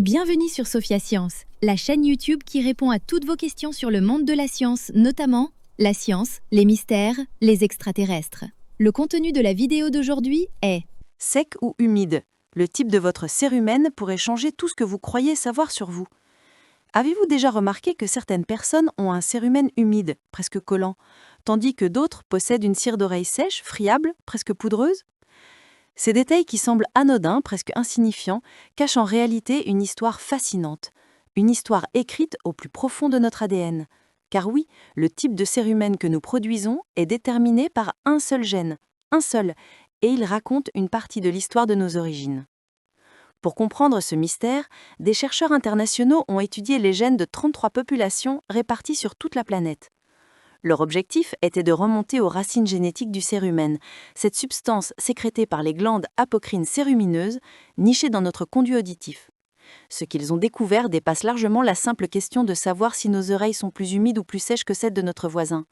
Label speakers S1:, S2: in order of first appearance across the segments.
S1: Bienvenue sur Sophia Science, la chaîne YouTube qui répond à toutes vos questions sur le monde de la science, notamment la science, les mystères, les extraterrestres. Le contenu de la vidéo d'aujourd'hui est
S2: Sec ou humide, le type de votre cérumen pourrait changer tout ce que vous croyez savoir sur vous. Avez-vous déjà remarqué que certaines personnes ont un cérumen humide, presque collant, tandis que d'autres possèdent une cire d'oreille sèche, friable, presque poudreuse? Ces détails qui semblent anodins, presque insignifiants, cachent en réalité une histoire fascinante. Une histoire écrite au plus profond de notre ADN. Car oui, le type de cérumen que nous produisons est déterminé par un seul gène, un seul, et il raconte une partie de l'histoire de nos origines. Pour comprendre ce mystère, des chercheurs internationaux ont étudié les gènes de 33 populations réparties sur toute la planète. Leur objectif était de remonter aux racines génétiques du cérumen, cette substance sécrétée par les glandes apocrines cérumineuses, nichées dans notre conduit auditif. Ce qu'ils ont découvert dépasse largement la simple question de savoir si nos oreilles sont plus humides ou plus sèches que celles de notre voisin.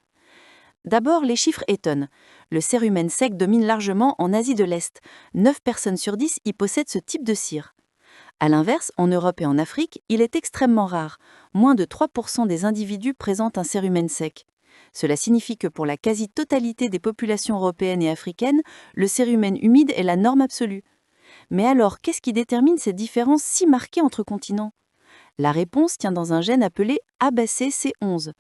S2: D'abord, les chiffres étonnent. Le cérumen sec domine largement en Asie de l'Est. 9 personnes sur 10 y possèdent ce type de cire. A l'inverse, en Europe et en Afrique, il est extrêmement rare. Moins de 3% des individus présentent un cérumen sec. Cela signifie que pour la quasi-totalité des populations européennes et africaines, le cérumen humide est la norme absolue. Mais alors, qu'est-ce qui détermine ces différences si marquées entre continents? La réponse tient dans un gène appelé ABCC11.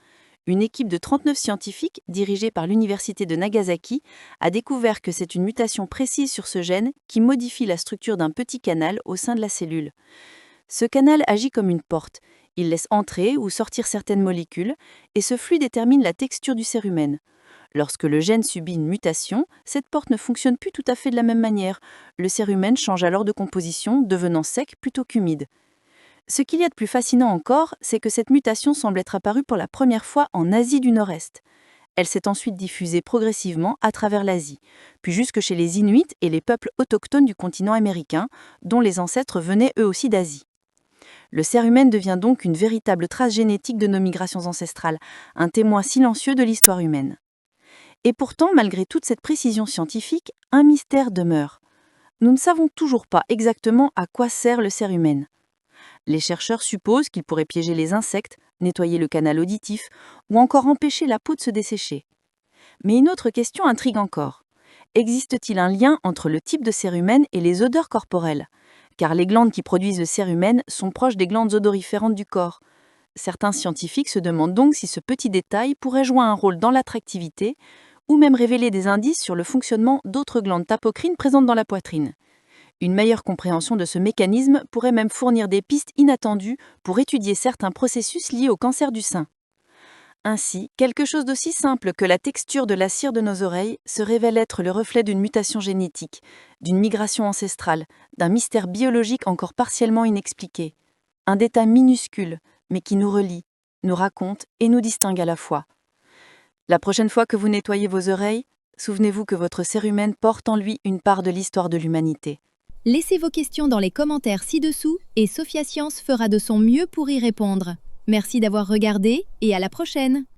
S2: Une équipe de 39 scientifiques, dirigée par l'université de Nagasaki, a découvert que c'est une mutation précise sur ce gène qui modifie la structure d'un petit canal au sein de la cellule. Ce canal agit comme une porte. Il laisse entrer ou sortir certaines molécules, et ce flux détermine la texture du cérumen. Lorsque le gène subit une mutation, cette porte ne fonctionne plus tout à fait de la même manière. Le cérumen change alors de composition, devenant sec plutôt qu'humide. Ce qu'il y a de plus fascinant encore, c'est que cette mutation semble être apparue pour la première fois en Asie du Nord-Est. Elle s'est ensuite diffusée progressivement à travers l'Asie, puis jusque chez les Inuits et les peuples autochtones du continent américain, dont les ancêtres venaient eux aussi d'Asie. Le cérumen devient donc une véritable trace génétique de nos migrations ancestrales, un témoin silencieux de l'histoire humaine. Et pourtant, malgré toute cette précision scientifique, un mystère demeure. Nous ne savons toujours pas exactement à quoi sert le cérumen. Les chercheurs supposent qu'il pourrait piéger les insectes, nettoyer le canal auditif ou encore empêcher la peau de se dessécher. Mais une autre question intrigue encore. Existe-t-il un lien entre le type de cérumen et les odeurs corporelles? Car les glandes qui produisent le cérumen sont proches des glandes odoriférantes du corps. Certains scientifiques se demandent donc si ce petit détail pourrait jouer un rôle dans l'attractivité ou même révéler des indices sur le fonctionnement d'autres glandes apocrines présentes dans la poitrine. Une meilleure compréhension de ce mécanisme pourrait même fournir des pistes inattendues pour étudier certains processus liés au cancer du sein. Ainsi, quelque chose d'aussi simple que la texture de la cire de nos oreilles se révèle être le reflet d'une mutation génétique, d'une migration ancestrale, d'un mystère biologique encore partiellement inexpliqué. Un détail minuscule, mais qui nous relie, nous raconte et nous distingue à la fois. La prochaine fois que vous nettoyez vos oreilles, souvenez-vous que votre cérumen porte en lui une part de l'histoire de l'humanité.
S1: Laissez vos questions dans les commentaires ci-dessous et Sophia Science fera de son mieux pour y répondre. Merci d'avoir regardé et à la prochaine!